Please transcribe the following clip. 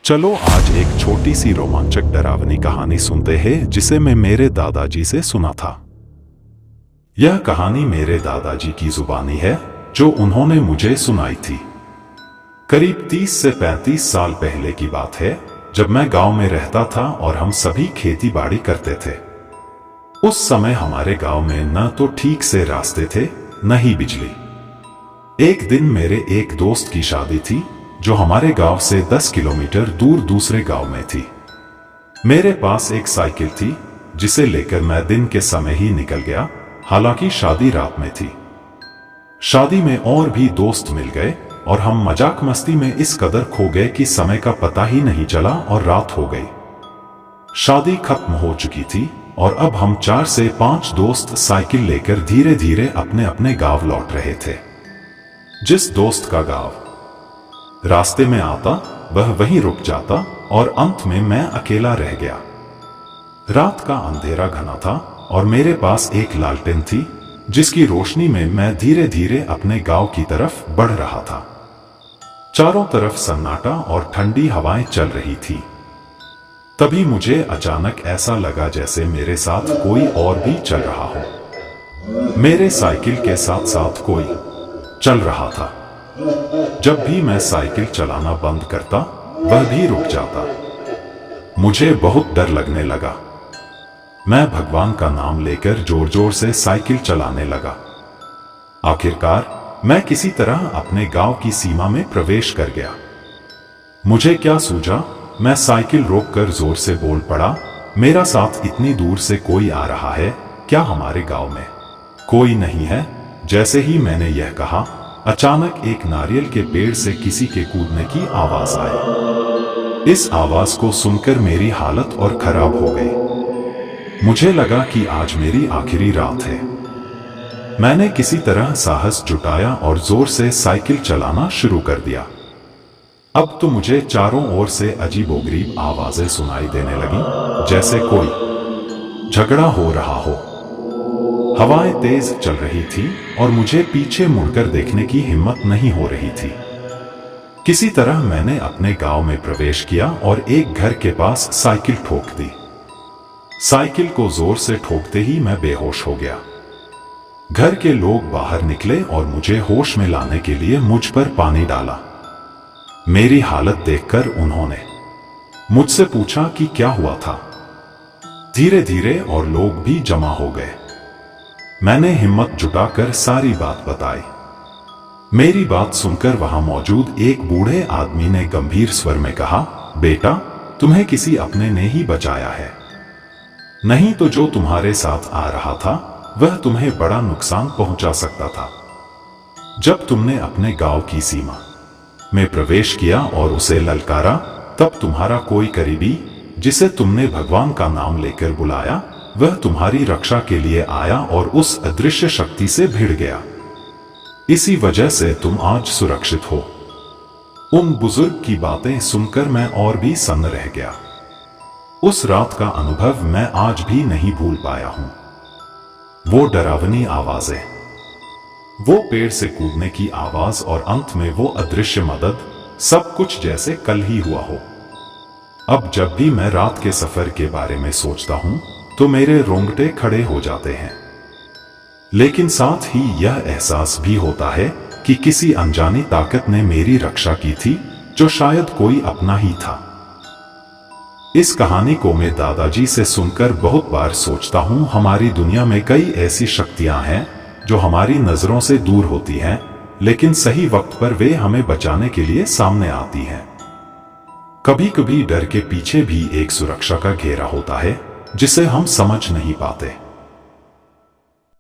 चलो आज एक छोटी सी रोमांचक डरावनी कहानी सुनते हैं जिसे मैं मेरे दादाजी से सुना था। यह कहानी मेरे दादाजी की जुबानी है जो उन्होंने मुझे सुनाई थी। करीब 30 से 35 साल पहले की बात है, जब मैं गांव में रहता था और हम सभी खेती बाड़ी करते थे। उस समय हमारे गांव में न तो ठीक से रास्ते थे न ही बिजली। एक दिन मेरे एक दोस्त की शादी थी जो हमारे गांव से 10 किलोमीटर दूर दूसरे गांव में थी। मेरे पास एक साइकिल थी जिसे लेकर मैं दिन के समय ही निकल गया, हालांकि शादी रात में थी। शादी में और भी दोस्त मिल गए और हम मजाक मस्ती में इस कदर खो गए कि समय का पता ही नहीं चला और रात हो गई। शादी खत्म हो चुकी थी और अब हम 4 से 5 दोस्त साइकिल लेकर धीरे धीरे अपने अपने गांव लौट रहे थे। जिस दोस्त का गांव रास्ते में आता वह वहीं रुक जाता और अंत में मैं अकेला रह गया। रात का अंधेरा घना था और मेरे पास एक लालटेन थी जिसकी रोशनी में मैं धीरे धीरे अपने गांव की तरफ बढ़ रहा था। चारों तरफ सन्नाटा और ठंडी हवाएं चल रही थी। तभी मुझे अचानक ऐसा लगा जैसे मेरे साथ कोई और भी चल रहा हो। मेरे साइकिल के साथ साथ कोई चल रहा था। जब भी मैं साइकिल चलाना बंद करता वह भी रुक जाता। मुझे बहुत डर लगने लगा। मैं भगवान का नाम लेकर जोर जोर से साइकिल चलाने लगा। आखिरकार मैं किसी तरह अपने गांव की सीमा में प्रवेश कर गया। मुझे क्या सूझा, मैं साइकिल रोककर जोर से बोल पड़ा, मेरा साथ इतनी दूर से कोई आ रहा है, क्या हमारे गांव में कोई नहीं है? जैसे ही मैंने यह कहा, अचानक एक नारियल के पेड़ से किसी के कूदने की आवाज आई। इस आवाज को सुनकर मेरी हालत और खराब हो गई। मुझे लगा कि आज मेरी आखिरी रात है। मैंने किसी तरह साहस जुटाया और जोर से साइकिल चलाना शुरू कर दिया। अब तो मुझे चारों ओर से अजीबोगरीब आवाजें सुनाई देने लगी, जैसे कोई झगड़ा हो रहा हो। हवाएं तेज चल रही थी और मुझे पीछे मुड़कर देखने की हिम्मत नहीं हो रही थी। किसी तरह मैंने अपने गांव में प्रवेश किया और एक घर के पास साइकिल ठोक दी। साइकिल को जोर से ठोकते ही मैं बेहोश हो गया। घर के लोग बाहर निकले और मुझे होश में लाने के लिए मुझ पर पानी डाला। मेरी हालत देखकर उन्होंने मुझसे पूछा कि क्या हुआ था। धीरे धीरे और लोग भी जमा हो गए। मैंने हिम्मत जुटाकर सारी बात बताई। मेरी बात सुनकर वहां मौजूद एक बूढ़े आदमी ने गंभीर स्वर में कहा, बेटा, तुम्हें किसी अपने ने ही बचाया है, नहीं तो जो तुम्हारे साथ आ रहा था वह तुम्हें बड़ा नुकसान पहुंचा सकता था। जब तुमने अपने गांव की सीमा में प्रवेश किया और उसे ललकारा, तब तुम्हारा कोई करीबी जिसे तुमने भगवान का नाम लेकर बुलाया वह तुम्हारी रक्षा के लिए आया और उस अदृश्य शक्ति से भिड़ गया। इसी वजह से तुम आज सुरक्षित हो। उन बुजुर्ग की बातें सुनकर मैं और भी सन्न रह गया। उस रात का अनुभव मैं आज भी नहीं भूल पाया हूं। वो डरावनी आवाजें, वो पेड़ से कूदने की आवाज और अंत में वो अदृश्य मदद, सब कुछ जैसे कल ही हुआ हो। अब जब भी मैं रात के सफर के बारे में सोचता हूं तो मेरे रोंगटे खड़े हो जाते हैं। लेकिन साथ ही यह एहसास भी होता है कि किसी अनजानी ताकत ने मेरी रक्षा की थी, जो शायद कोई अपना ही था। इस कहानी को मैं दादाजी से सुनकर बहुत बार सोचता हूं, हमारी दुनिया में कई ऐसी शक्तियां हैं जो हमारी नजरों से दूर होती हैं, लेकिन सही वक्त पर वे हमें बचाने के लिए सामने आती हैं। कभी कभी डर के पीछे भी एक सुरक्षा का घेरा होता है जिसे हम समझ नहीं पाते।